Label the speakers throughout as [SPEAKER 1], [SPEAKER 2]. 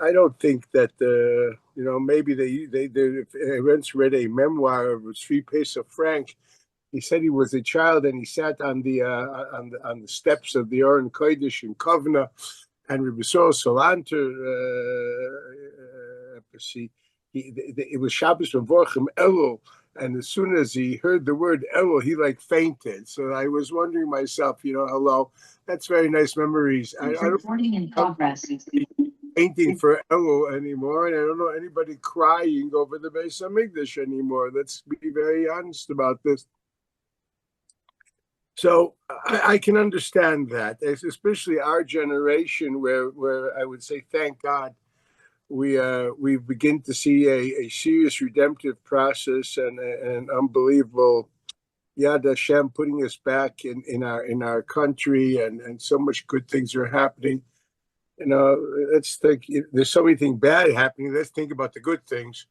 [SPEAKER 1] I don't think that maybe I once read a memoir of Sri Pesach Frank. He said he was a child and he sat on the steps of the Oren Kodesh in Kovna, and Rabbi Saul Salanter, it was Shabbos Mevorchim Elul, and as soon as he heard the word Elul, he like fainted. So I was wondering myself, hello, that's very nice memories. I don't
[SPEAKER 2] in progress.
[SPEAKER 1] Painting for Elul anymore, and I don't know anybody crying over the Beis Hamikdash anymore. Let's be very honest about this. So I can understand that, especially our generation, where I would say, thank God, we begin to see a serious redemptive process and an unbelievable Yad Hashem putting us back in our country, and so much good things are happening. Let's think. There's so many things bad happening. Let's think about the good things.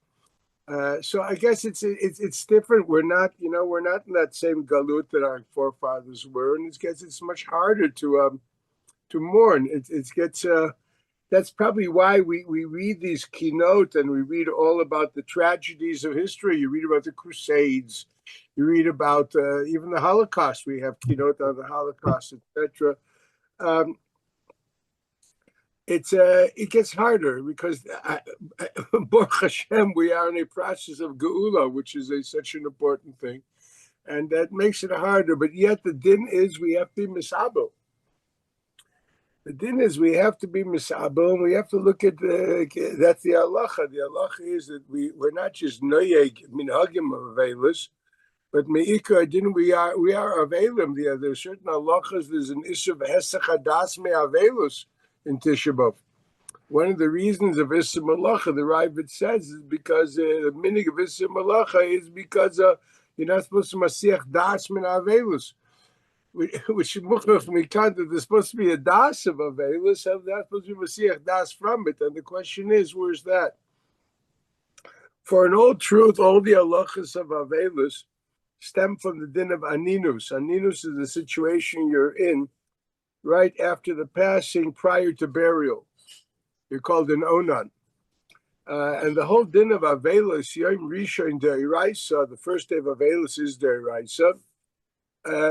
[SPEAKER 1] So I guess it's different. We're not in that same galut that our forefathers were, and it's much harder to mourn. That's probably why we read these keynote and we read all about the tragedies of history. You read about the Crusades, you read about even the Holocaust. We have keynote on the Holocaust, etc. It gets harder because Baruch Hashem, we are in a process of geula, which is such an important thing, and that makes it harder. But yet the din is we have to be misabel. The din is we have to be misabel, and we have to look at that's the halacha. The halacha is that we're not just noyeg minhagim of avelis, but meikar din we are avelim. There are certain halachas. There's an issue of hesach hadas me avelus in Tisha B'Av. One of the reasons of Issa Malacha, the Ravid says, is because the meaning of Issa Malacha is because you're not supposed to Masiach Das min Avelus, which there's supposed to be a Das of Avelus, and that's supposed to be Masiach Das from it. And the question is, where's that? For an old truth, all the halachas of Avelus stem from the din of Aninus. Aninus is the situation you're in right after the passing, prior to burial. You're called an onan. And the whole din of Avelis, Yom Rishon Deiraisa, the first day of Avelis is Deiraisa.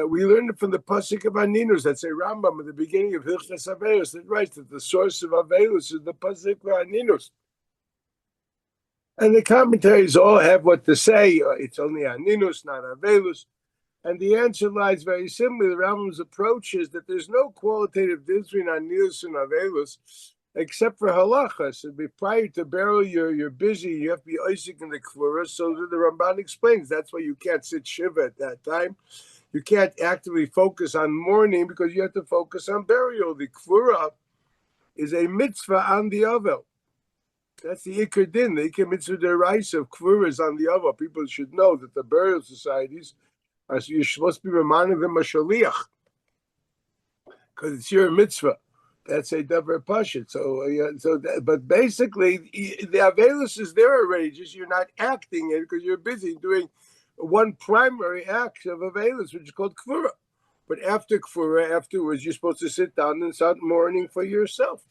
[SPEAKER 1] We learned it from the Pasuk of Aninus. That's a Rambam at the beginning of Hilchas Avelis that writes that the source of Avelis is the Pasuk of Aninus. And the commentaries all have what to say. It's only Aninus, not Avelis. And the answer lies very simply. The Rambam's approach is that there's no qualitative difference between Aninus and Avelus, except for halachas. Prior to burial, you're busy. You have to be Isaac in the Kvura. So the Ramban explains that's why you can't sit Shiva at that time. You can't actively focus on mourning because you have to focus on burial. The Kvura is a mitzvah on the Avel. That's the Ikar Din. The Ikar Mitzvah Deraisa of Kvura is on the Avel. People should know that the burial societies, so you're supposed to be reminding them a shaliach because it's your mitzvah. That's a davar pashut. But basically, the avelus is there already. Just you're not acting it because you're busy doing one primary act of avelus, which is called kfura. But after kfura, afterwards, you're supposed to sit down and start mourning for yourself.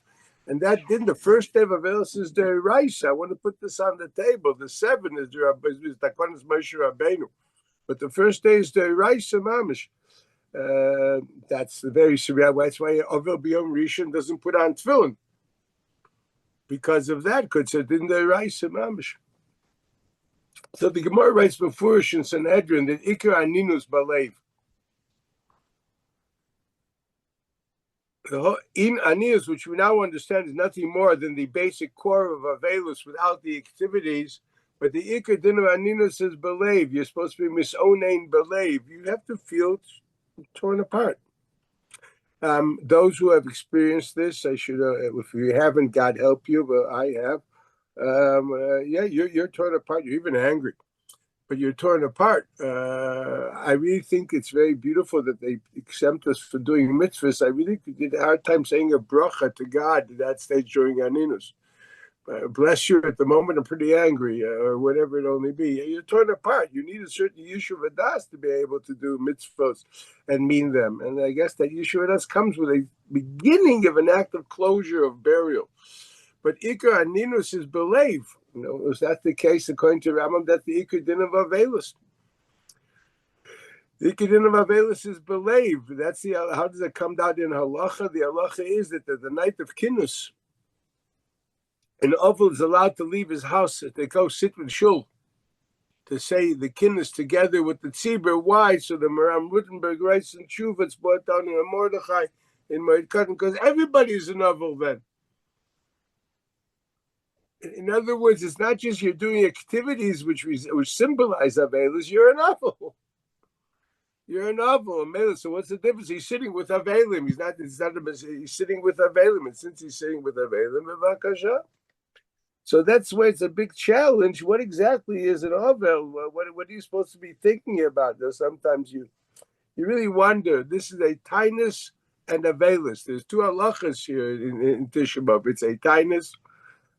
[SPEAKER 1] And that didn't. The first day of avelus is the rice. I want to put this on the table. The 7 is the Takonis Moshe Rabbeinu. But the first day is the rice mamish. That's the very severe. That's why Ovel B'Yom Rishon doesn't put on tefillin because of that. Because it didn't the rice mamish. So the Gemara writes before in Sanhedrin that Ikar Aninus Balev. In Aninus, which we now understand is nothing more than the basic core of Avelus without the activities. But the Ikar Din of Aninus is believe. You're supposed to be misonain believe. You have to feel torn apart. Those who have experienced this, I should. If you haven't, God help you, but I have. You're torn apart. You're even angry, but you're torn apart. I really think it's very beautiful that they exempt us for doing mitzvahs. I really did a hard time saying a bracha to God at that stage during Aninus. Bless you at the moment, I'm pretty angry, or whatever it only be. You're torn apart. You need a certain Yishuv Adas to be able to do mitzvahs and mean them. And I guess that Yishuv Adas comes with a beginning of an act of closure of burial. But Iker Aninus is believe. Is that the case according to Rambam? That's the Iker Din of Avelis. The Iker Din of Avelis is believe. That's the how does it come down in halacha? The halacha is that the night of Kinnus, an Ovel is allowed to leave his house. They go sit with Shul to say the Kinnus together with the Tzibur. Why? So the Maram Rutenberg writes in Tshuva, it's brought down in a Mordechai in Moed Katan, because everybody is an Ovel then. In other words, it's not just you're doing activities which symbolize Avelis, you're an Ovel. You're an Ovel. So what's the difference? He's sitting with Avelim. He's sitting with Avelim. And since he's sitting with Avelim, B'vakasha. So that's why it's a big challenge. What exactly is an Ovel? What are you supposed to be thinking about? Sometimes you really wonder. This is a Tainus and Avelis. There's two halachas here in Tisha B'Av. It's a Tainus.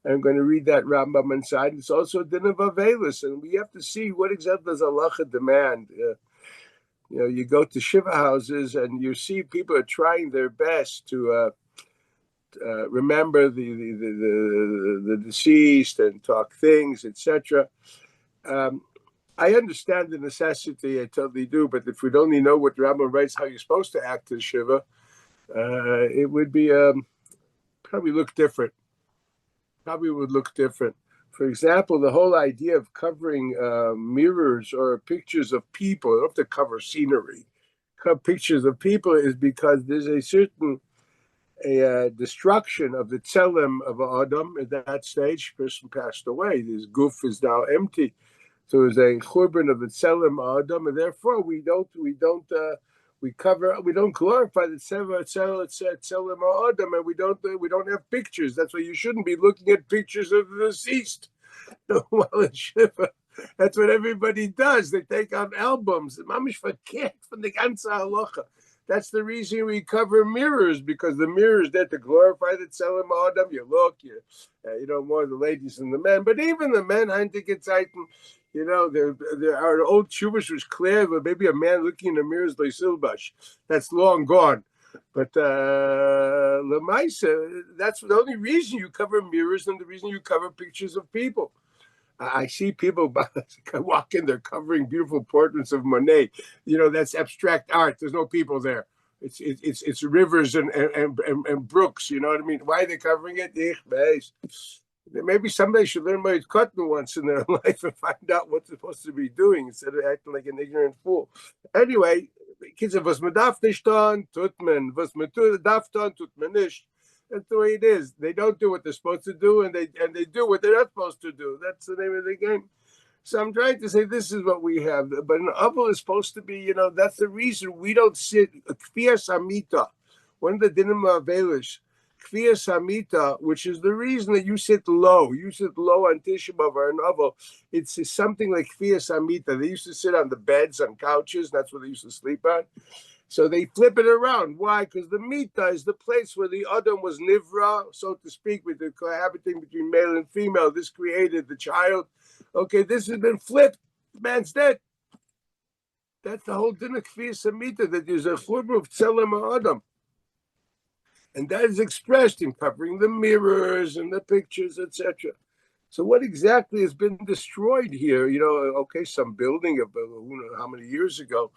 [SPEAKER 1] I'm going to read that Rambam inside. It's also a din of Avelis. And we have to see what exactly does halacha demand. You go to Shiva houses and you see people are trying their best to remember the deceased and talk things, etc. I understand the necessity, I totally do, but if we'd only know what Rambam writes, how you're supposed to act in Shiva, it would be probably look different. Probably would look different. For example, the whole idea of covering mirrors or pictures of people, you don't have to cover scenery, cover pictures of people, is because there's a certain destruction of the tzelem of Adam at that stage. Person passed away. His goof is now empty. So there's a churban of the tzelem of Adam, and therefore we don't glorify the tzelem of Adam, and we don't have pictures. That's why you shouldn't be looking at pictures of the deceased. While in Shiva, that's what everybody does. They take out albums. Mamish verkehrt von der ganzen halacha. That's the reason we cover mirrors, because the mirror is there to glorify the tzelem Adam. You look, you know more the ladies than the men, but even the men, there are old Chumash was clear, but maybe a man looking in the mirror is like Silbash. That's long gone. But Lemaisa, that's the only reason you cover mirrors and the reason you cover pictures of people. I see people walk in, they're covering beautiful portraits of Monet. That's abstract art. There's no people there. It's rivers and brooks. You know what I mean? Why are they covering it? Maybe somebody should learn Moed Katan once in their life and find out what they're supposed to be doing instead of acting like an ignorant fool. Anyway, kids, was man darf nicht tun, tut man. Was man darf tun, tut man nicht. That's the way it is. They don't do what they're supposed to do, and they do what they're not supposed to do. That's the name of the game. So I'm trying to say this is what we have. But an Avel is supposed to be, that's the reason we don't sit. Kfiyas Hamita, one of the dinim Avelish, Kfiyas Hamita, which is the reason that you sit low. You sit low on Tisha B'Av or an Avel. It's something like Kfiyas Hamita. They used to sit on the beds, on couches. That's what they used to sleep on. So they flip it around. Why? Because the Mita is the place where the Adam was Nivra, so to speak, with the cohabiting between male and female. This created the child. Okay, this has been flipped. The man's dead. That's the whole din of Kfiyas Hamita, that there's a churban of Tzelem Adam. And that is expressed in covering the mirrors and the pictures, etc. So what exactly has been destroyed here? Some building of who knows how many years ago.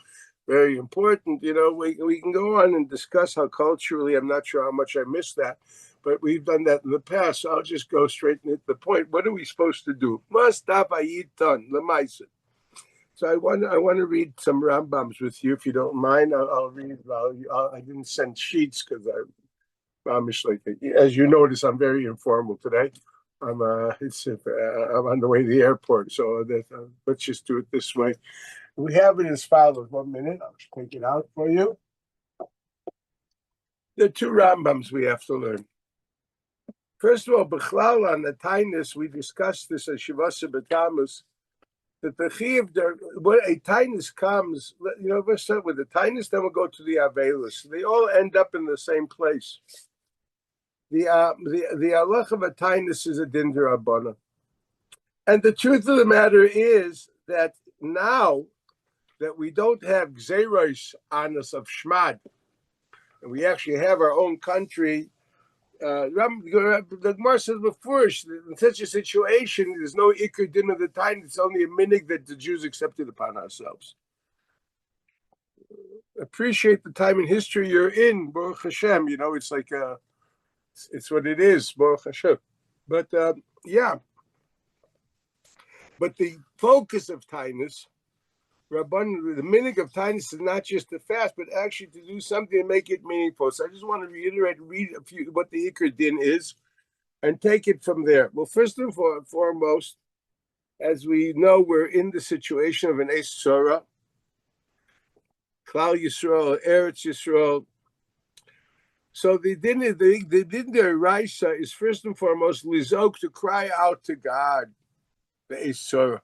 [SPEAKER 1] Very important. We can go on and discuss how culturally, I'm not sure how much I missed that, but we've done that in the past. So I'll just go straight into the point. What are we supposed to do? So I want to read some Rambams with you, if you don't mind. I'll read. I didn't send sheets because as you notice, I'm very informal today. I'm on the way to the airport, so let's just do it this way. We have it as follows. 1 minute, I'll take it out for you. There are two Rambams we have to learn. First of all, B'chlal on the Tainus, we discussed this at Shivasa B'Tamus, that the Chiv, when a Tainus comes, let's start with the Tainus, then we'll go to the Avelis. They all end up in the same place. The halach of a Tainus is a din d'Rabbanan. And the truth of the matter is that now that we don't have Gzeiros on us of Shmad, and we actually have our own country, The Gemara says before, in such a situation, there's no ikr din of the time. It's only a minig that the Jews accepted upon ourselves. Appreciate the time in history you're in, Baruch Hashem. It's like it's what it is, Baruch Hashem. But yeah, but the focus of Tainus, Rabban, the minig of Tainus is not just to fast, but actually to do something to make it meaningful. So I just want to read a few what the ikr din is, and take it from there. Well, first and foremost, as we know, we're in the situation of an Eis Sorah, Klal Yisrael, Eretz Yisrael. So the din deraisa is first and foremost lizok, to cry out to God, the Eis Sorah.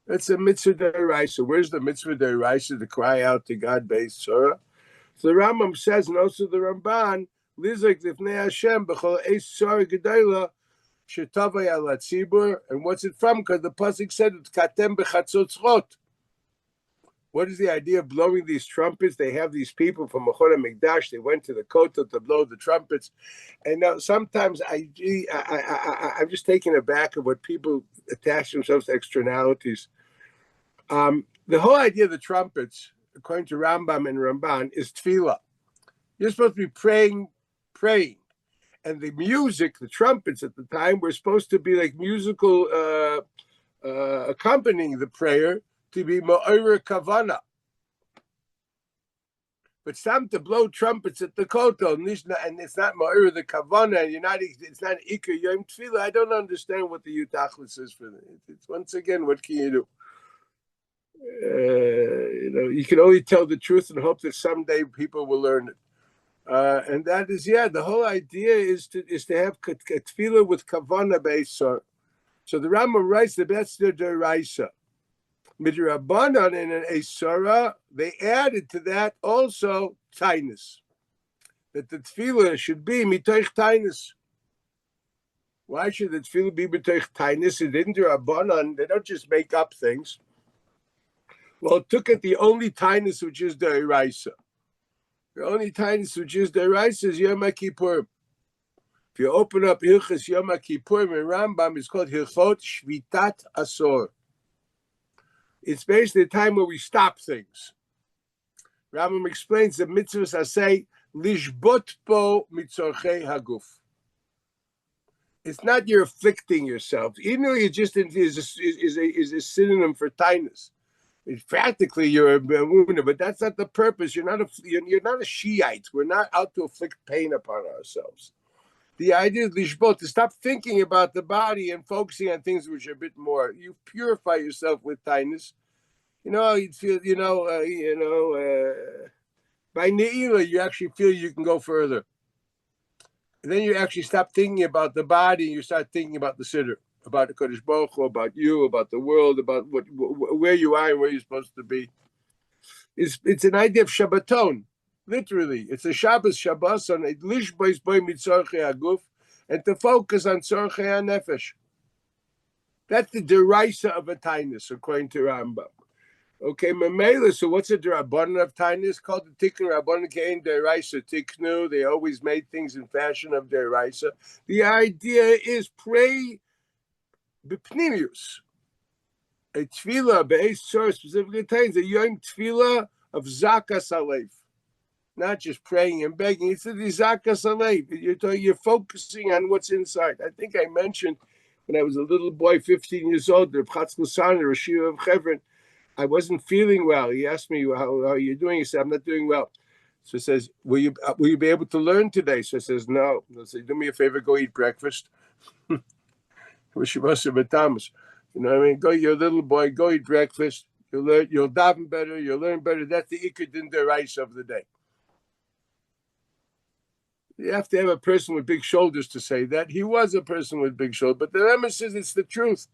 [SPEAKER 1] That's a mitzvah deraisa. Where's the mitzvah deraisa, to cry out to God, the Eis Sorah? So the Rambam says, and also the Ramban, lizok lifnei Hashem b'chol Eis Sorah gedayla shetavay al hatzibur. And what's it from? Because the pasuk said it's katem b'chatzotzchot. What is the idea of blowing these trumpets? They have these people from Mourning the Mikdash. They went to the Kotel to blow the trumpets. And now sometimes I'm just taken aback of what people attach themselves to externalities. The whole idea of the trumpets, according to Rambam and Ramban, is tefillah. You're supposed to be praying. And the music, the trumpets at the time, were supposed to be like musical accompanying the prayer, to be ma'orer kavana. But some to blow trumpets at the kotel, and it's not ma'orer the kavana, and it's not ikar yom tefillah. I don't understand what the yutachlis is for that. It's once again, what can you do? You can only tell the truth and hope that someday people will learn it. And that is, the whole idea is to have tefillah with kavana based. So the Rambam writes that that's the deraisa. Midrabanan in an Eis Sorah, they added to that also tainus, that the tefillah should be mitoich tainus. Why should the tefillah be mitoich tainus? It didn't Rabbanan. They don't just make up things. Well, it took it the only tainus which is the eraisa. The only tainus which is the eraisa is Yom Kippur. If you open up Hilchas Yom Kippur in Rambam, it's called Hilchot Shvitat Asor. It's basically the time where we stop things. Rambam explains the mitzvahs asay lishbot po mitzorchei haguf. It's not you're afflicting yourself, even though you just is a synonym for tainus. Practically you're a wounded, but that's not the purpose. You're not a Shiite. We're not out to inflict pain upon ourselves. The idea is lishbot, to stop thinking about the body and focusing on things which are a bit more. You purify yourself with tainus. You'd feel, by ne'ilah, you actually feel you can go further. And then you actually stop thinking about the body, and you start thinking about the siddur, about the Kodesh Baruch Hu, about you, about the world, about where you are and where you're supposed to be. It's an idea of Shabbaton. Literally, it's a Shabbos on a lishbois boy mitzorchei aguf, and to focus on tzorchei hanefesh. That's the deraisa of a tainus, according to Rambam. Okay, Mamela. So what's a derabbanan of tainus? Called the tikkun rabbanan kein deraisa tiknu. They always made things in fashion of deraisa. The idea is pray b'pnimius. A tefillah be'eis sorah specifically tainus a yom tefillah of zakas alev. Not just praying and begging. It's the zakas alev. You're focusing on what's inside. I think I mentioned when I was a little boy, 15 years old, the Chatzkel San, the Rosh Yeshiva of Hebron, I wasn't feeling well. He asked me, how are you doing? He said, I'm not doing well. So he says, will you be able to learn today? So I says, no. I said, do me a favor, go eat breakfast. Wish you must have been Thomas. You know what I mean? Go, you're a little boy, go eat breakfast. You'll learn, you'll daven better, you'll learn better. That's the ikar din deraisa of the day. You have to have a person with big shoulders to say that. He was a person with big shoulders, but the Rambam says it's the truth.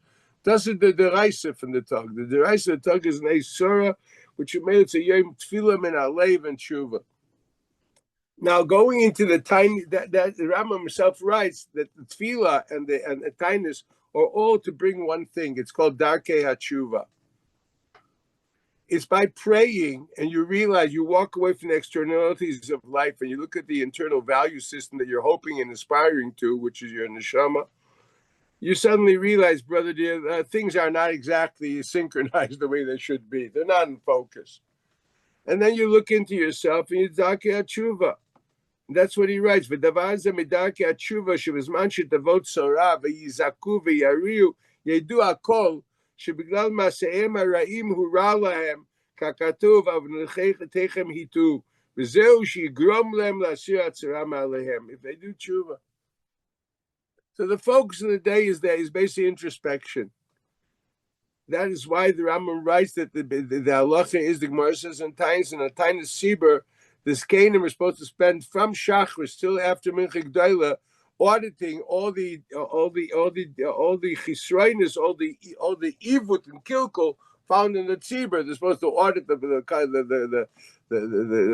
[SPEAKER 1] That's the deraisa from the Tug. The deraisa of the Tug is an Eis Sorah, which you made it to Yom Tefillah min Alev and Tshuva. Now, going into the tiny, that the Rambam himself writes that the Tefillah and the tainus are all to bring one thing. It's called Darkei HaTshuva. It's by praying, and you realize you walk away from the externalities of life, and you look at the internal value system that you're hoping and aspiring to, which is your neshama. You suddenly realize, brother dear, things are not exactly synchronized the way they should be. They're not in focus. And then you look into yourself and you dake tshuva. That's what he writes. V'davaza midake tshuva shebizman shetavot sorah v'yizaku v'yariu yedu akol shebiglal maseim haraim hu ra lahem kakatuv avnechetechem hitu v'zeu shigrom lem lasir atzara ma'alehem. If they do tshuva. So the focus of the day is basically introspection. That is why the Rambam writes that the halacha is, the Gemara says in Tainis, and a Tainis Sibur, the Skanim are supposed to spend from Shachris till after Mincha G'dayla auditing all the chisroinus, all the ivut and kilkul found in the tzibur. They're supposed to audit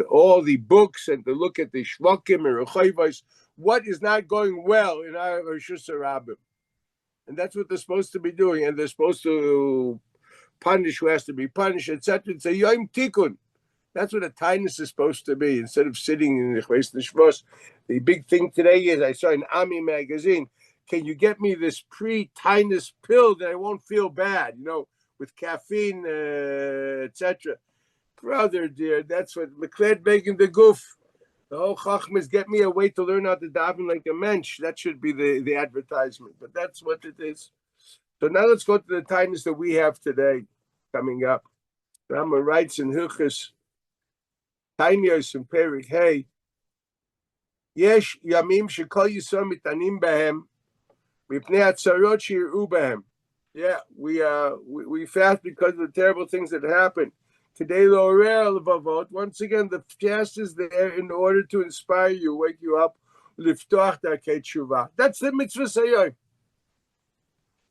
[SPEAKER 1] all the books and to look at the shvakim and rechayvos, what is not going well in our Rishus Rabbim. And that's what they're supposed to be doing. And they're supposed to punish who has to be punished, etc. It's a Yom Tikkun. That's what a tinus is supposed to be. Instead of sitting in the Chves Nishmos, the big thing today is, I saw in Ami magazine, can you get me this pre-tinus pill that I won't feel bad, with caffeine, etc. Brother dear, that's what Mekhled Begin the Goof. The whole chachma is get me a way to learn how to daven like a mensch. That should be the advertisement, but that's what it is. So now let's go to the tinus that we have today coming up. Rama writes in Hilchos Tainyos and Perik, hey, yesh yamim shekol yisrael mitanim behem mipnei atzarot shir'u behem. Yeah, we fast because of the terrible things that happen. Today, once again, the fast is there in order to inspire you, wake you up. That's the mitzvah sayom.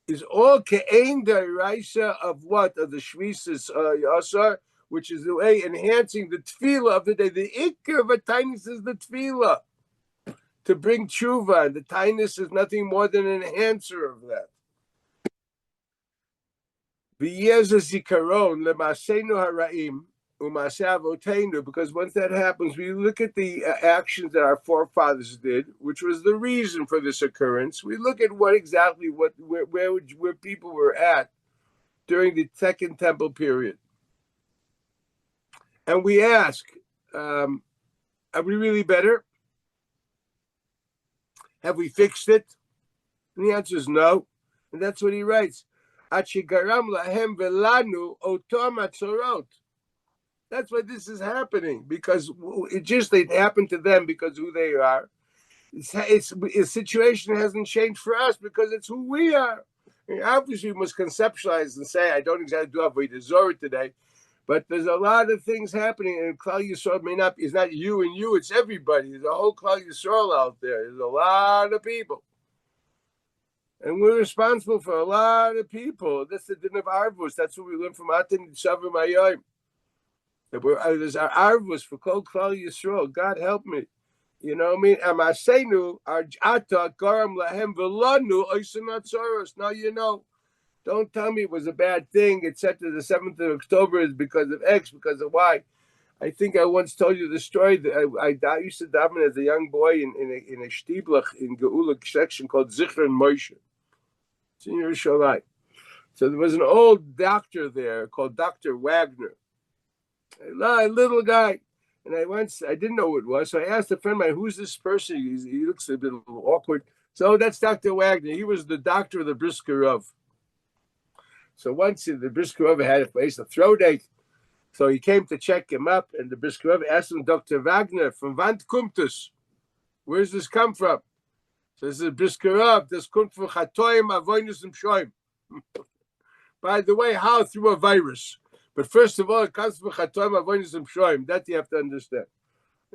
[SPEAKER 1] Is all ke'ein da'iraisa of what? Of the shvisas yasar, which is the way enhancing the tefillah of the day. The ikar of a tinus is the tefillah. To bring tshuva, and the tinus is nothing more than an enhancer of that. Because once that happens, we look at the actions that our forefathers did, which was the reason for this occurrence. We look at where people were at during the Second Temple period, and we ask, are we really better? Have we fixed it? And the answer is no, and that's what he writes. That's why this is happening, because it happened to them because of who they are. The situation hasn't changed for us because it's who we are. Obviously, we must conceptualize and say, I don't exactly do Avodah Zorah today, but there's a lot of things happening, and Klal Yisrael it's not you and you, it's everybody. There's a whole Klal Yisrael out there. There's a lot of people. And we're responsible for a lot of people. That's the din of Arvus. That's what we learn from Atin Shavim Ayayim. There's our Arvus for Kol Klal Yisrael. God help me. You know what I mean? Amasenu, our Ata, Garam Lahem Velanu, Oisanat Soros. Now you know. Don't tell me it was a bad thing, etc. The 7th of October is because of X, because of Y. I think I once told you the story that I used to daven as a young boy in a shtiblach in Geula section called Zichron Moshe. It's in Yerushalayim. So there was an old doctor there called Dr. Wagner, a little guy. And I didn't know who it was, so I asked a friend of mine, who's this person? He looks a bit awkward. So that's Dr. Wagner. He was the doctor of the Brisker Rav. So once the Brisker Rav had a place, a throat ache. So he came to check him up, and the Brisker Rav asked him, Dr. Wagner, from Vant Kumtus, where's this come from? So this is Brisker Rav, this comes from Chatoim Avoinus and Shoim. By the way, how? Through a virus. But first of all, it comes from Chatoim Avoinus and Shoim. That you have to understand.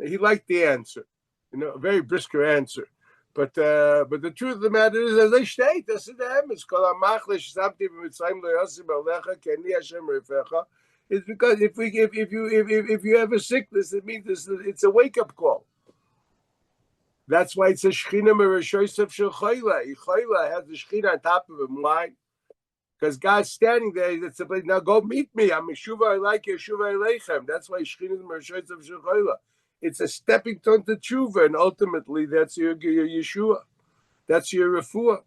[SPEAKER 1] He liked the answer, a very brisker answer. But the truth of the matter is, as I state, this is the emes. Kol hamachlish samti b'mitzrayim lo yosim alecha k'ani Hashem reifecha. It's because if you have a sickness, it means it's a wake up call. That's why it's a shechina merashoysev shel chayla. Chayla has the shechina on top of him. Why? Because God's standing there. It's a place, now go meet me. I'm Yeshuva Elayke, Yeshuva Elechem. That's why Shechina Mershayt of Shechoila. It's a stepping stone to tshuva, and ultimately that's your Yeshua. That's your refuah.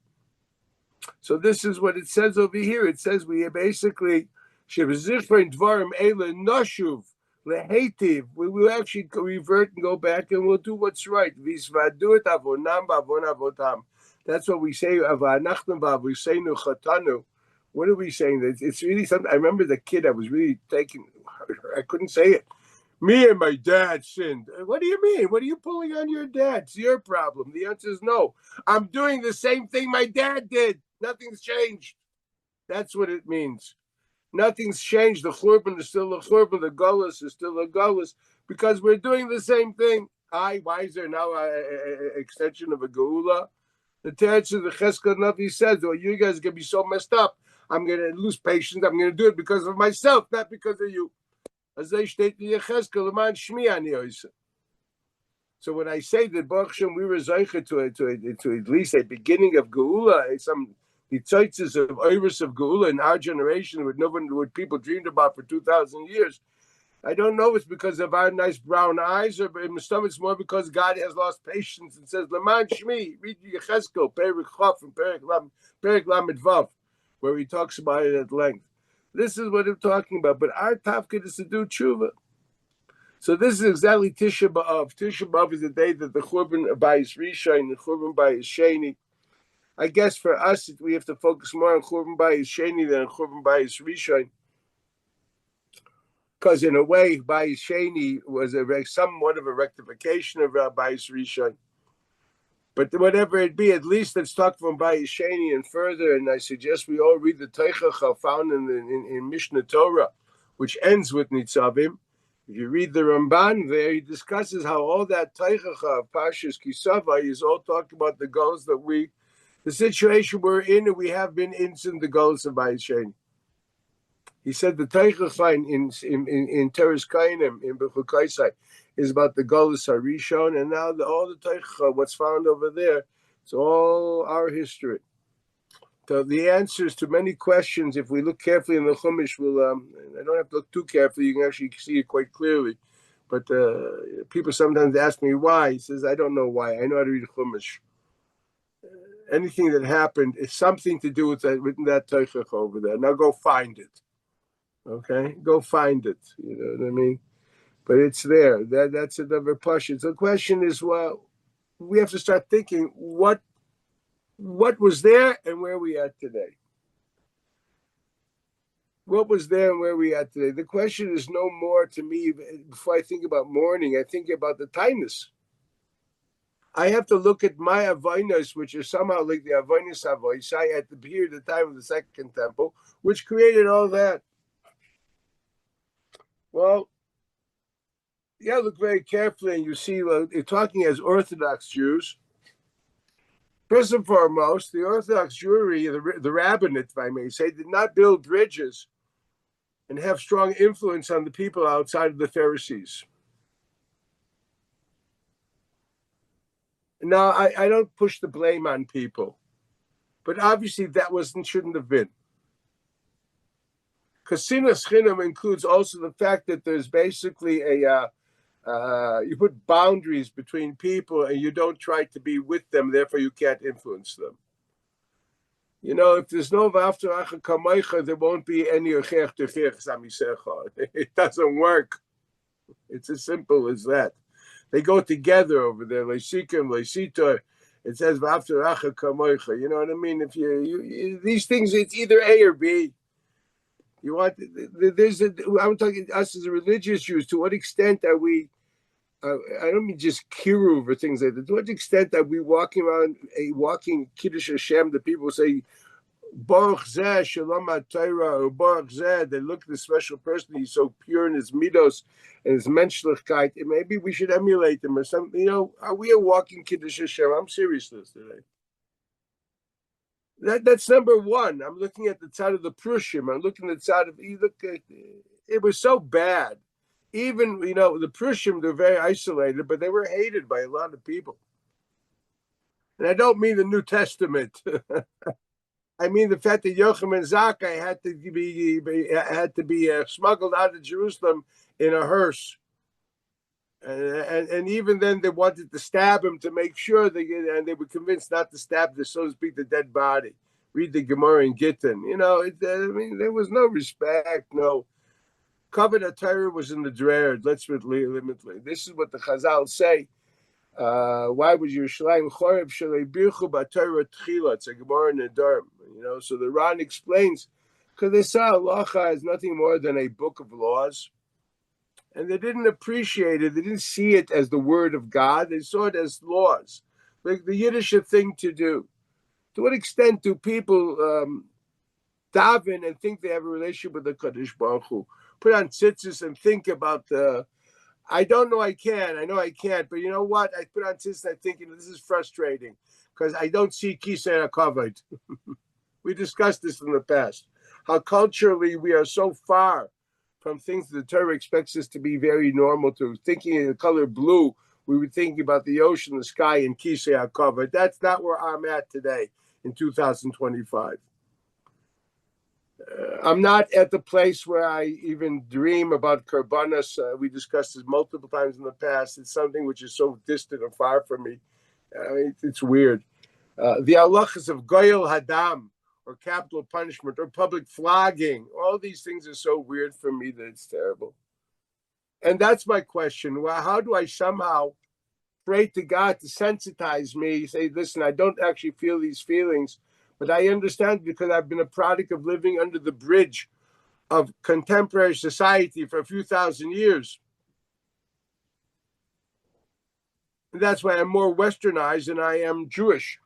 [SPEAKER 1] So this is what it says over here. It says we basically shebezichrein dvarim eila noshuv lehetiv. We will actually revert and go back, and we'll do what's right. Visvadu et avonam b'avon avotam. That's what we say. Avanachnu b'avuseinu chatanu. What are we saying? It's really something. I remember the kid. I was really taking. I couldn't say it. Me and my dad sinned. What do you mean? What are you pulling on your dad? It's your problem. The answer is no. I'm doing the same thing my dad did. Nothing's changed. That's what it means. Nothing's changed. The churban is still a churban. The gullus is still a gullus because we're doing the same thing. Why is there now an extension of a geula? The teretz of the Cheskel Navi says, "Oh, you guys are gonna be so messed up. I'm gonna lose patience. I'm gonna do it because of myself, not because of you." So when I say that Baruch Hashem, we were zeicher to at least a beginning of geula, some the tzaitzes of Oirus of geula in our generation, what people dreamed about for 2,000 years. I don't know if it's because of our nice brown eyes, or it's more because God has lost patience and says, "Leman Shmi, read Yecheskel, Perek Chof and Perek Lamed Vav," where he talks about it at length. This is what I'm talking about. But our tafkid is to do tshuva. So this is exactly Tisha B'Av. Tisha B'Av is the day that the Churban Bayis Rishon and the Churban Bayis Sheni. I guess for us, we have to focus more on Churban Bayis Sheni than on Churban Bayis Rishon. Because in a way, Bayis Sheni was somewhat of a rectification of Bayis Rishon. But whatever it be, at least let's talk from Bayis Sheni and further. And I suggest we all read the Teichacha found in Mishnah Torah, which ends with Nitzavim. If you read the Ramban there, he discusses how all that Teichacha of Pashas Kisavai is all talking about the goals that the situation we're in, and we have been in since the goals of Bayis Sheni. He said the Teichacha in Teres Kainim, in Bechukaisai, is about the Golus Harishon, and now all the Teichacha, what's found over there, it's all our history. So the answers to many questions, if we look carefully in the Chumash, I don't have to look too carefully, you can actually see it quite clearly. But people sometimes ask me why. He says, I don't know why. I know how to read Chumash. Anything that happened is something to do with that Teichacha over there. Now go find it. Okay? Go find it. You know what I mean? But it's there. That's another pashut. So the question is, well, we have to start thinking what was there and where we at today. What was there and where we at today? The question is no more to me. Before I think about mourning, I think about the tightness. I have to look at my avonos, which are somehow like the avonos avoisai at the period of the time of the Second Temple, which created all that. Well, yeah, look very carefully, and you see, you're talking as Orthodox Jews. First and foremost, the Orthodox Jewry, the rabbinate, if I may say, did not build bridges and have strong influence on the people outside of the Pharisees. Now, I don't push the blame on people, but obviously that shouldn't have been. Because Sinas Chinam includes also the fact that there's basically you put boundaries between people and you don't try to be with them, therefore you can't influence them. You know, if there's no V'after Kamaycha, there won't be any Ochech Techech Samisecha. It doesn't work. It's as simple as that. They go together over there. Leisikim, Leisito. It says V'after Kamaycha. You know what I mean? If you these things, it's either A or B. You want I'm talking us as a religious Jews. To what extent are we? I don't mean just kiruv or things like that. To what extent are we walking around walking Kiddush Hashem? The people say Baruch Zeh Shalom HaTorah or Baruch Zeh. They look at the special person. He's so pure in his midos and his menschlichkeit. And maybe we should emulate him or something. You know, are we a walking Kiddush Hashem? I'm serious today. That's number one. I'm looking at the side of the Prushim. I'm looking at the side of it was so bad. Even, you know, the Prushim, they're very isolated, but they were hated by a lot of people. And I don't mean the New Testament. I mean, the fact that Yochanan and Zakkai had to be smuggled out of Jerusalem in a hearse. And even then, they wanted to stab him to make sure and they were convinced not to stab the, so to speak, the dead body. Read the Gemara in Gittin. I mean, there was no respect, no. Covenant Torah was in the dread. Let's limitly. This is what the Chazal say. Why was Yerushalayim Chorev Shalei Birchu B'Torah Tchila? It's a Gemara in the Durham. So the Ran explains because they saw halacha as nothing more than a book of laws. And they didn't appreciate it. They didn't see it as the word of God. They saw it as laws, like the Yiddish thing to do. To what extent do people daven and think they have a relationship with the Kadosh Baruch Hu? Put on tzitzis and think about I don't know I can. I know I can't. But you know what? I put on tzitzis and I think, this is frustrating because I don't see kisei hakavod. We discussed this in the past. How culturally we are so far from things that the Torah expects us to be very normal to. Thinking in the color blue, we were thinking about the ocean, the sky, and kisei hakavod. That's not where I'm at today in 2025. I'm not at the place where I even dream about Karbanas. We discussed this multiple times in the past. It's something which is so distant and far from me. It's weird. The halachas of Goyel Hadam, or capital punishment, or public flogging, all these things are so weird for me that it's terrible. And that's my question. Well, how do I somehow pray to God to sensitize me, say, listen, I don't actually feel these feelings, but I understand because I've been a product of living under the bridge of contemporary society for a few thousand years. And that's why I'm more westernized than I am Jewish.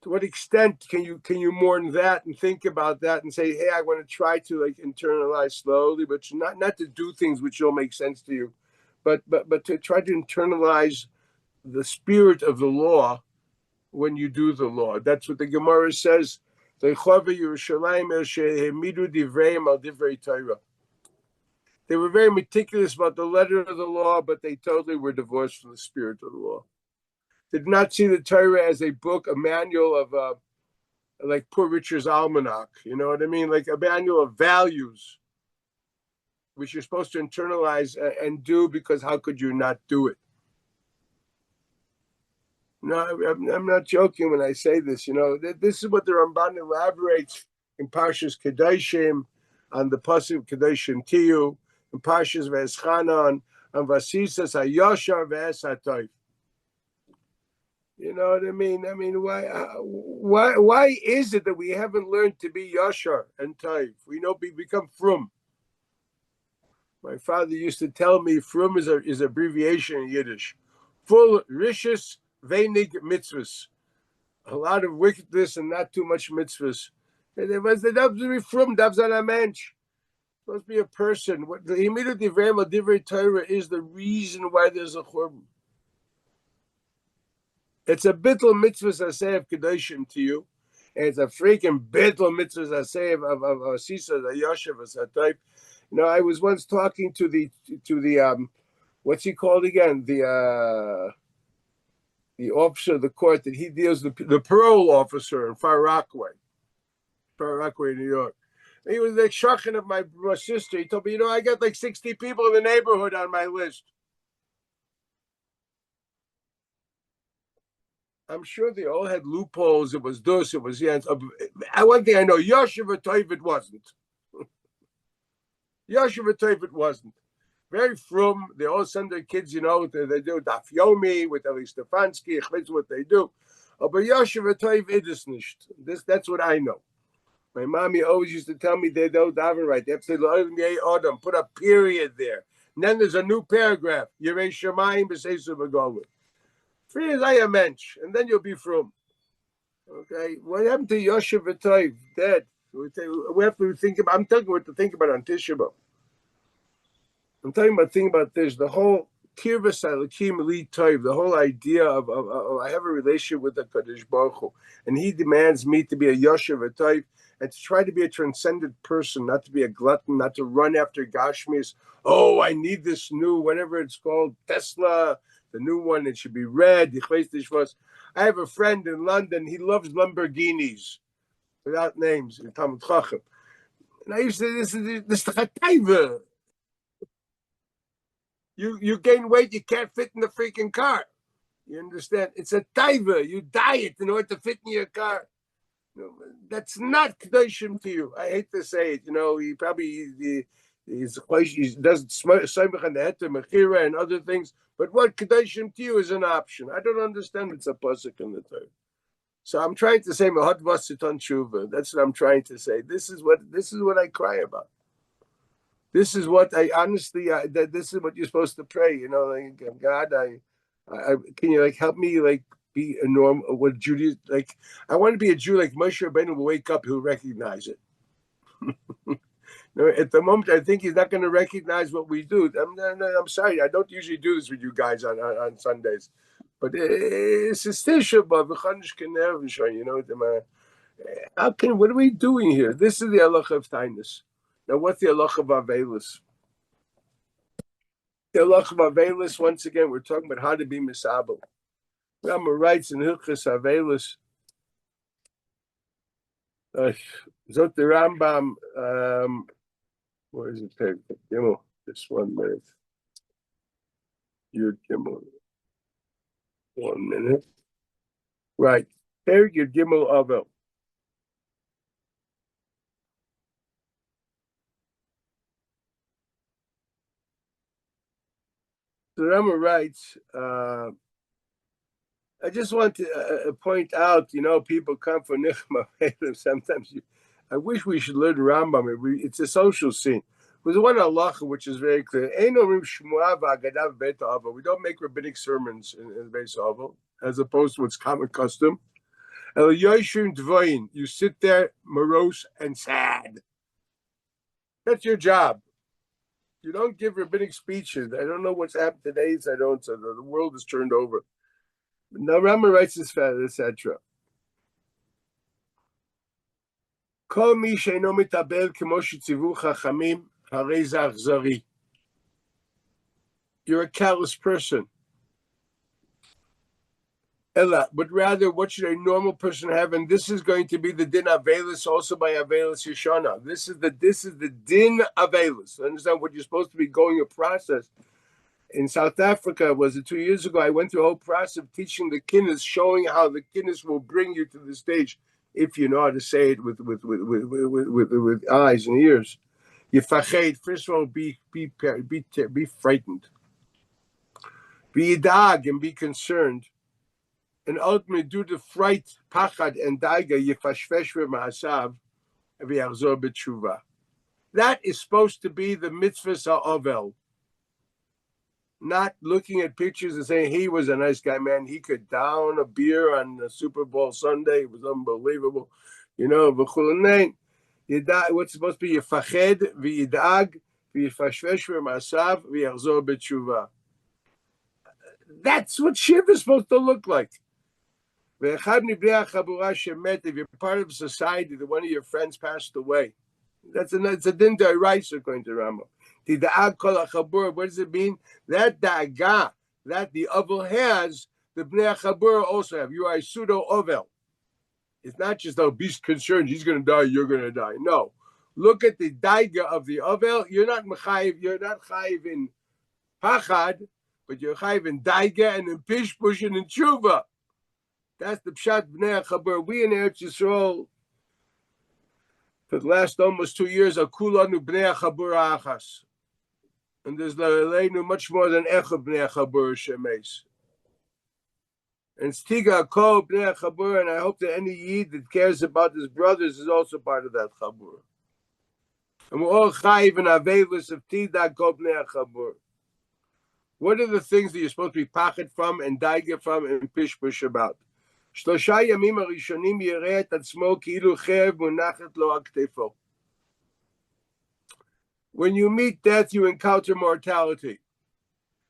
[SPEAKER 1] To what extent can you mourn that and think about that and say, hey, I want to try to internalize slowly, but not to do things which don't make sense to you, but to try to internalize the spirit of the law when you do the law. That's what the Gemara says. They were very meticulous about the letter of the law, but they totally were divorced from the spirit of the law. They did not see the Torah as a book, a manual of like Poor Richard's Almanac. You know what I mean? Like a manual of values, which you're supposed to internalize and do, because how could you not do it? No, I'm not joking when I say this. This is what the Ramban elaborates in Parshas Kedoshim on the pasuk Kedoshim Tiyu, in Parshas V'eschanan, and Vasisas Hayoshar V'es. You know what I mean? I mean, why is it that we haven't learned to be Yashar and Taif? We become Frum. My father used to tell me Frum is abbreviation in Yiddish. Full rishis venig mitzvahs. A lot of wickedness and not too much mitzvahs. And it was the Dabzari Frum, Dabzana Mensch. Supposed to be a person. What the Himidu Divrei Divrei Torah is the reason why there's a Churban. It's a bittul mitzvah aseh of kedoshim to you, and it's a freaking bittul mitzvah aseh of sisa the yoshev asatayv. I was once talking to the what's he called again? The officer of the court that he deals with, the parole officer in Far Rockaway, New York. And he was like shocking of my sister. He told me, I got like 60 people in the neighborhood on my list. I'm sure they all had loopholes. It was this, it was yes. One thing I know, Yoshev Toiv, it wasn't. Yoshev Toiv, it wasn't. Very frum. They all send their kids, they do Daf Yomi with Eli Stefanski, that's what they do. But Yoshev Toiv, it is nicht. That's what I know. My mommy always used to tell me they don't daven right. They have to say, Adam, put a period there. And then there's a new paragraph. Yerei Shemayim b'seisu v'golut. Free as I am mensch, and then you'll be from. Okay, what happened to Yoshev V'Toiv? Dead. We have to think about. I'm telling you what to think about on Tisha B'Av. I'm talking about thinking about this. The whole Kirvas Elokim Li Toiv. The whole idea of I have a relationship with the Kadosh Baruch Hu, and He demands me to be a Yoshev V'Toiv and to try to be a transcendent person, not to be a glutton, not to run after Gashmis. Oh, I need this new, whatever it's called, Tesla. the new one. It should be red. I have a friend in London. He loves Lamborghinis without names in Talmud Chacham. And I used to say, this is the You gain weight, you can't fit in the freaking car. You understand? It's a taiva. You diet in order to fit in your car. That's not kedoshim to you. I hate to say it. He probably he does soimach and the heter mechira and other things. But what kedoshim to you is an option. I don't understand. It's a pasuk in the Torah. So I'm trying to say mahad vasiton tshuva. That's what I'm trying to say. This is what I cry about. This is what I honestly. This is what you're supposed to pray. God, can you help me be a normal? What Judaism I want to be a Jew like Moshe Rabbeinu will wake up, he'll recognize it. At the moment, I think he's not going to recognize what we do. I'm sorry, I don't usually do this with you guys on Sundays, but it's a station, but what are we doing here? This is the halacha of kindness. Now, what's the halacha of Avelis? The halacha of Avelis, once again, we're talking about how to be misabel. Rambam writes in Hilchos Avelis, Zot the Rambam, where is it? Gimel, just 1 minute. Yud Gimel. 1 minute. Right. There, Yud Gimel Avel. The Rambam writes, I just want to point out, people come for Nichma. Sometimes I wish we should learn Rambam. It's a social scene. There's one halacha which is very clear. We don't make rabbinic sermons in Beis Havel, as opposed to what's common custom. You sit there morose and sad. That's your job. You don't give rabbinic speeches. I don't know what's happened today. So the world is turned over. Now Rambam writes this, etc. Kol mi sheino mitabel kemo shetzivu chachamim harei ze achzari. You're a callous person. Ella, but rather, what should a normal person have? And this is going to be the din avelis, also by avelis yeshana. This is the din avelis. Understand what you're supposed to be going a process. In South Africa, was it 2 years ago? I went through a whole process of teaching the kinnis, showing how the kinnis will bring you to the stage if you know how to say it with eyes and ears. Yifached, first of all, be frightened. Be yidag and be concerned. And ultimately, due to fright, pachad and daiga, yifashvesh v'ma'asav v'yachzor b'tshuva. That is supposed to be the mitzvah ha'ovel. Not looking at pictures and saying he was a nice guy, man. He could down a beer on the Super Bowl Sunday. It was unbelievable. What's supposed to be yifached v'yidag v'yifashvesh v'ma'asav v'yachzor b'tshuva. That's what Shiva is supposed to look like. If you're part of society that one of your friends passed away, it's a din d'oraisa according to Rambam. What does it mean? That da'aga that the ovel has, the bnei chabura also have. You are a pseudo ovel. It's not just be concerned. He's going to die. You're going to die. No, look at the daiga of the ovel. You're not mechayiv. You're not chayiv in pachad, but you're chayiv in daiga and in pishpush and in tshuva. That's the pshat bnei chabura. We in Eretz Yisrael, for the last almost 2 years, are kulanu bnei chabura achas. And there's much more than echad bnei chabura shemes. And stiga kol bnei chabura, and I hope that any yid that cares about his brothers is also part of that chabura. And we're all chayiv and avelis of tida kol bnei chabura. What are the things that you're supposed to be pachet from and daiga from and pishpush about? Shlosha yamim harishonim yireh et atzmo ki'ilu cherev munachet lo al ktefo. When you meet death, you encounter mortality.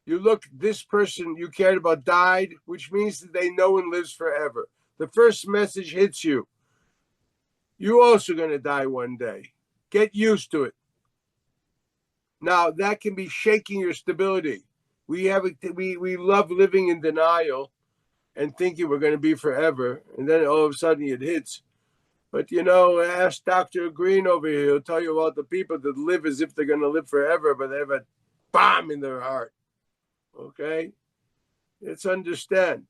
[SPEAKER 1] You look, this person you cared about died, which means that they no one lives forever. The first message hits you. You're also going to die one day. Get used to it. Now, that can be shaking your stability. we love living in denial and thinking we're going to be forever, and then all of a sudden it hits. But ask Dr. Green over here. He'll tell you about the people that live as if they're going to live forever, but they have a bomb in their heart. Okay? Let's understand.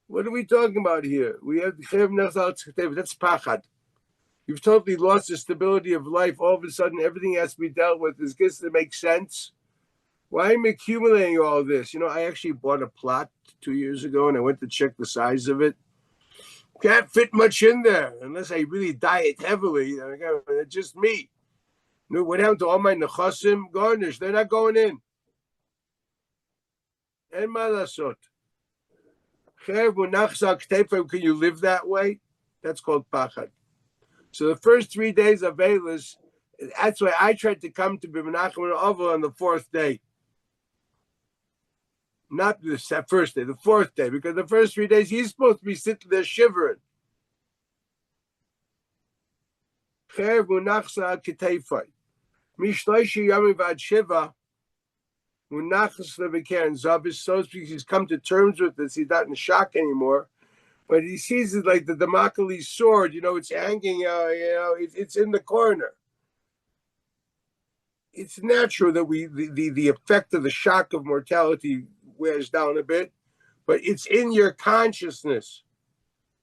[SPEAKER 1] What are we talking about here? We have that's pachad. You've totally lost the stability of life. All of a sudden, everything has to be dealt with. Is this to make sense? Why am I accumulating all this? I actually bought a plot 2 years ago, and I went to check the size of it. Can't fit much in there unless I really diet heavily. It's just me. What happened to all my nechasim garnish? They're not going in. En malasot. Can you live that way? That's called pachad. So the first 3 days of Eilis, that's why I tried to come to B'Menachem and Oval on the 4th day. Not the first day, the 4th day, because the first 3 days he's supposed to be sitting there shivering. So he's come to terms with this. He's not in shock anymore. But he sees it like the Damocles sword, it's hanging, it's in the corner. It's natural that the effect of the shock of mortality wears down a bit, but it's in your consciousness.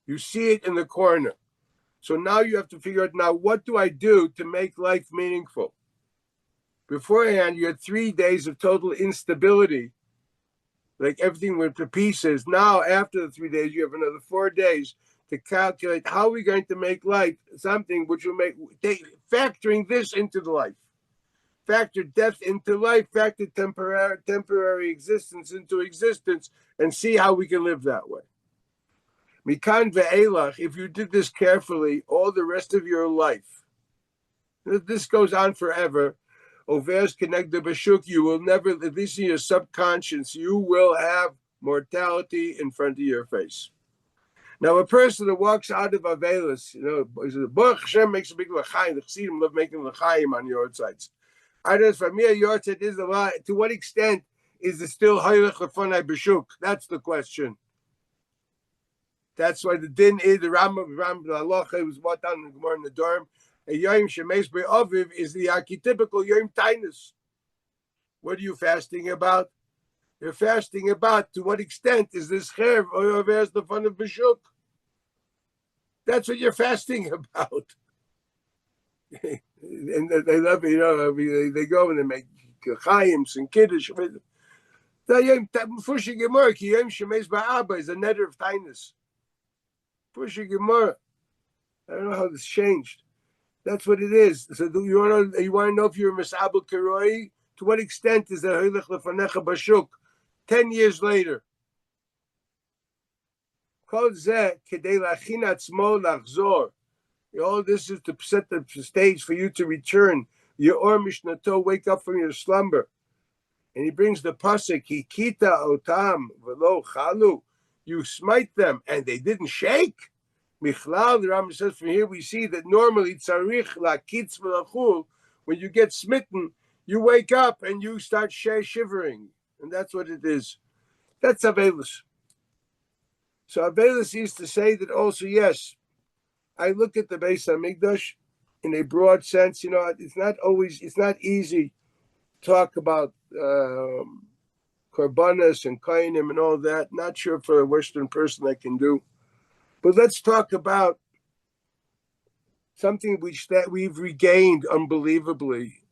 [SPEAKER 1] You see it in the corner. So now you have to figure out, now what do I do to make life meaningful? Beforehand, you had 3 days of total instability, like everything went to pieces. Now, after the 3 days, you have another 4 days to calculate how we're going to make life something which will factoring this into the life. Factor death into life, factor temporary existence into existence, and see how we can live that way. Mikan ve'elach, if you did this carefully, all the rest of your life, this goes on forever. Overs connected b'shuk, you will never, at least in your subconscious, you will have mortality in front of your face. Now, a person that walks out of Avelis, Baruch Hashem makes a big l'chaim. The Chassidim love making l'chaim on your sides. I know for me, your side is a lot. To what extent is it still haylech lefanai b'shuk? That's the question. That's why the din is the Rambam, the halacha was brought down in the Gemara in the dorm. A Yom Shemesh Be'aviv is the archetypical Yom Tainus. What are you fasting about? You're fasting about to what extent is this cherv or averes the fun of b'shuk? That's what you're fasting about. And they love it, they go and they make chayim and kiddush. The Yom Fushi Gemara, ki Yom Shemesh Ba'aba is a netter of Tainus. Fushi Gemara. I don't know how this changed. That's what it is. So you want to know if you're a Misabel Karoi? To what extent is that Haylech Lefanecha Bashuk? 10 years later. All this is to set the stage for you to return. Your Mishnato, wake up from your slumber. And he brings the pasuk, Hikita otam velo chalu. You smite them and they didn't shake. Michlal, the Rambam says from here we see that normally tzarich lakitz v'lachul, when you get smitten, you wake up and you start shivering. And that's what it is. That's Avelis. So Avelis used to say that also, yes, I look at the Beis HaMikdash in a broad sense. It's not easy to talk about Korbanos and Kainim and all that. Not sure for a Western person I can do. But let's talk about something that we've regained unbelievably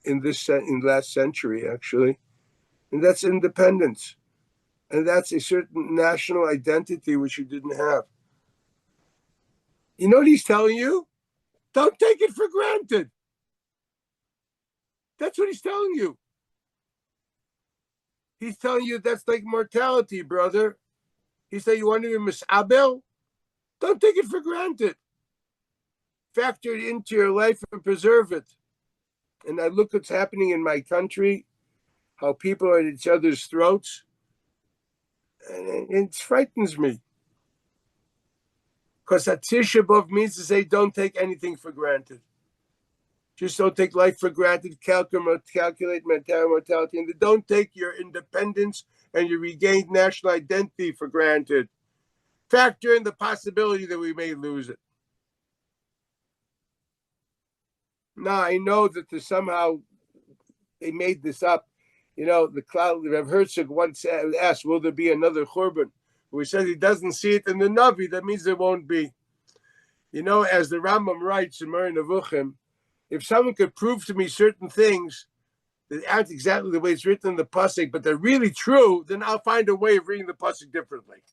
[SPEAKER 1] in last century, actually. And that's independence. And that's a certain national identity which you didn't have. You know what he's telling you? Don't take it for granted. That's what he's telling you. He's telling you that's like mortality, brother. He said, you want to be misabel? Don't take it for granted. Factor it into your life and preserve it. And I look what's happening in my country, how people are at each other's throats. And it frightens me. Because Tisha B'Av means to say, don't take anything for granted. Just don't take life for granted. Calculate mortality, and don't take your independence and your regained national identity for granted. Factor in the possibility that we may lose it. Now, I know that somehow they made this up. The cloud. Rav Herzog once asked, "Will there be another Churban?" He says he doesn't see it in the Navi. That means there won't be. As the Rambam writes in Mourning the Mikdash, if someone could prove to me certain things that aren't exactly the way it's written in the pasuk, but they're really true, then I'll find a way of reading the pasuk differently.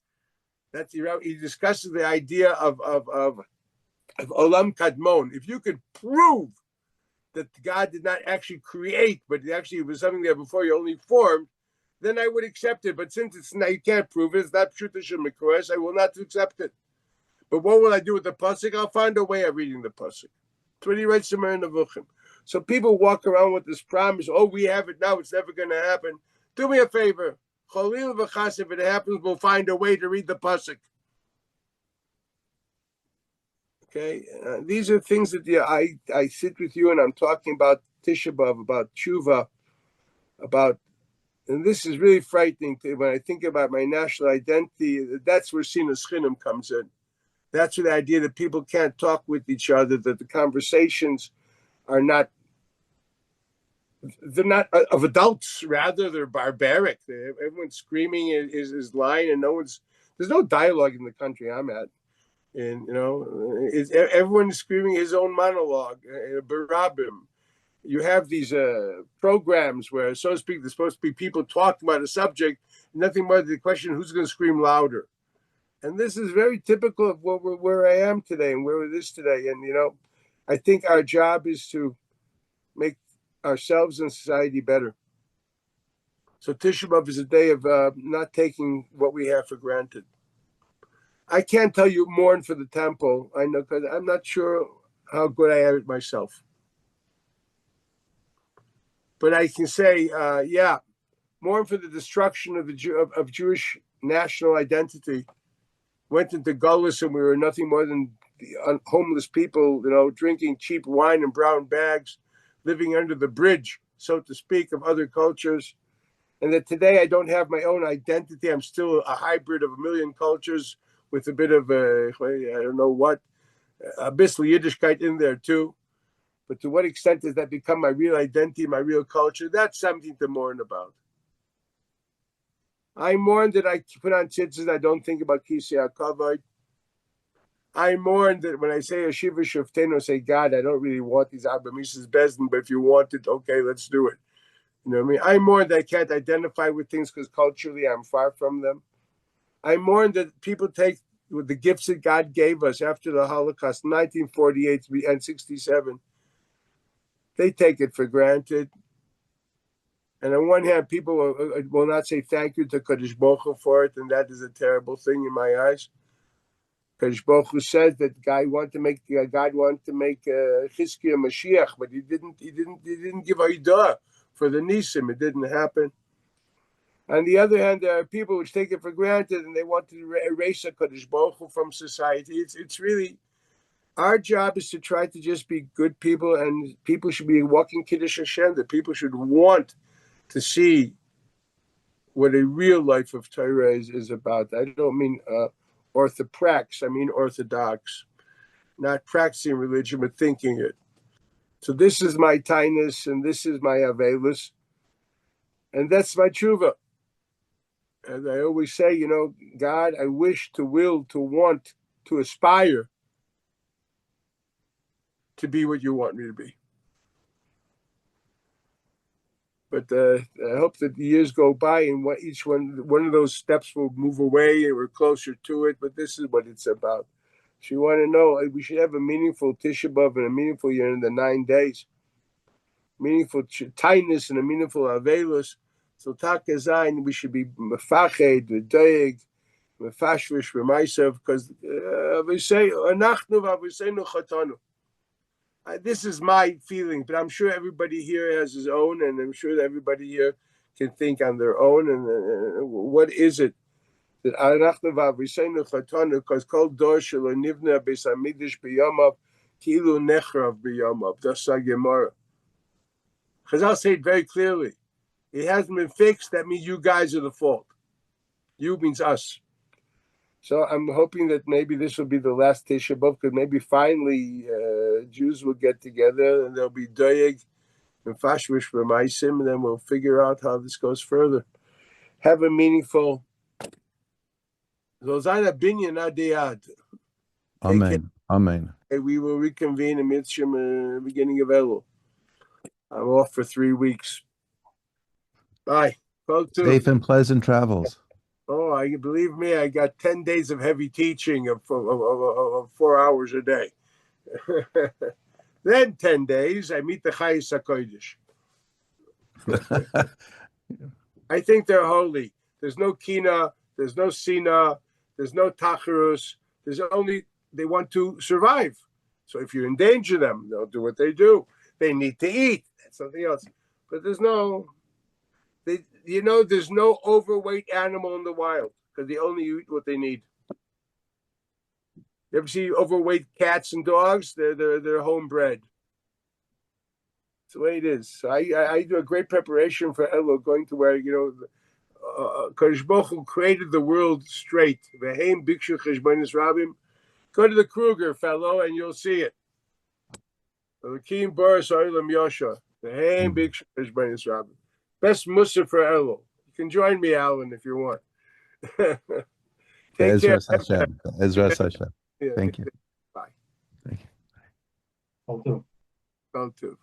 [SPEAKER 1] He discusses the idea of olam kadmon. If you could prove that God did not actually create, but it was something there before you only formed, then I would accept it. But since it's not, you can't prove it, it's not pshuta shemikores, I will not accept it. But what will I do with the pasuk? I'll find a way of reading the pasuk. That's what he writes in the Nevuchim. So people walk around with this promise, we have it now, it's never going to happen. Do me a favor. Cholil v'chas, if it happens, we'll find a way to read the pasuk. Okay? These are things that I sit with you and I'm talking about Tisha B'Av, about tshuva, and this is really frightening when I think about my national identity. That's where Sinus Chinim comes in. That's where the idea that people can't talk with each other, that the conversations are not, they're not of adults, rather they're barbaric. Everyone's screaming is lying, and there's no dialogue in the country I'm at. And, everyone's screaming his own monologue, barabim. You have these programs where, so to speak, there's supposed to be people talking about a subject, nothing more than the question, who's going to scream louder? And this is very typical of where I am today and where it is today. And, I think our job is to make ourselves and society better. So Tisha B'Av is a day of not taking what we have for granted. I can't tell you mourn for the temple. I know, because I'm not sure how good I have it myself. But I can say, mourn for the destruction of Jewish national identity. Went into Gullus and we were nothing more than homeless people, drinking cheap wine in brown bags, living under the bridge, so to speak, of other cultures. And that today I don't have my own identity. I'm still a hybrid of a million cultures with a bit of I don't know what, a bissel Yiddishkeit in there too. But to what extent does that become my real identity, my real culture? That's something to mourn about. I mourn that I put on tzitzis, I don't think about Kisei HaKavod. I mourn that when I say Yeshiva Shofteno, say, God, I don't really want these Abba Mises Bezdin, but if you want it, okay, let's do it. You know what I mean? I mourn that I can't identify with things because culturally I'm far from them. I mourn that people take with the gifts that God gave us after the Holocaust, 1948 and 67, they take it for granted. And on one hand, people will not say thank you to Kadosh Baruch Hu for it, and that is a terrible thing in my eyes. Kadosh Baruch Hu says that God wanted to make Chizkiah Mashiach, but he didn't give Aidah for the Nisim. It didn't happen. On the other hand, there are people which take it for granted and they want to erase a Kadosh Baruch Hu from society. It's really, our job is to try to just be good people, and people should be walking Kiddush Hashem, that people should want to see what a real life of Torah is about. I don't mean orthoprax, I mean orthodox, not practicing religion, but thinking it. So this is my tainus, and this is my avelus, and that's my tshuva. As I always say, God, I wish to will, to want, to aspire to be what you want me to be. But I hope that the years go by and each one of those steps will move away and we're closer to it. But this is what it's about. So you want to know, we should have a meaningful Tisha B'Av and a meaningful year in the 9 days. Meaningful tightness and a meaningful avelus. So Takazain, we should be mefached, v'doeg, mefashvish, v'maisav, because we say, anachnu v'aviseinu chatanu. This is my feeling, but I'm sure everybody here has his own, and I'm sure that everybody here can think on their own. And what is it that because kol dor shelo nivna beis hamikdash b'yamav Kilu nechrav b'yomav. That's our Gemara. Chazal say it very clearly. It hasn't been fixed. That means you guys are the fault. You means us. So I'm hoping that maybe this will be the last Tisha B'Av, because maybe finally Jews will get together and there'll be doyeg and fashvish b'maisim, and then we'll figure out how this goes further. Have a meaningful Zolzana binyan adiyad.
[SPEAKER 2] Amen. Amen.
[SPEAKER 1] We will reconvene in Mitzvah beginning of Elul. I'm off for 3 weeks. Bye.
[SPEAKER 2] Safe and pleasant travels.
[SPEAKER 1] Oh, believe me, I got 10 days of heavy teaching of 4 hours a day. Then 10 days, I meet the Chayis HaKodesh. I think they're holy. There's no kina, there's no sina, there's no tacharus. There's only, they want to survive. So if you endanger them, they'll do what they do. They need to eat. That's something else. But there's no overweight animal in the wild, because they only eat what they need. You ever see overweight cats and dogs? They're homebred. It's the way it is. So I do a great preparation for Elul, going to where, Kadosh Baruch Hu created the world straight. V'heim bikshu cheshbonos rabim. Go to the Kruger, fellow, and you'll see it. V'kim boros olam yosha. V'heim bikshu cheshbonos rabim. Best mussar for Elul. You can join me, Alan, if you want. Take care.
[SPEAKER 2] Ezra Hashem. Thank you.
[SPEAKER 1] Bye.
[SPEAKER 2] Thank you.
[SPEAKER 3] All too.
[SPEAKER 1] All too.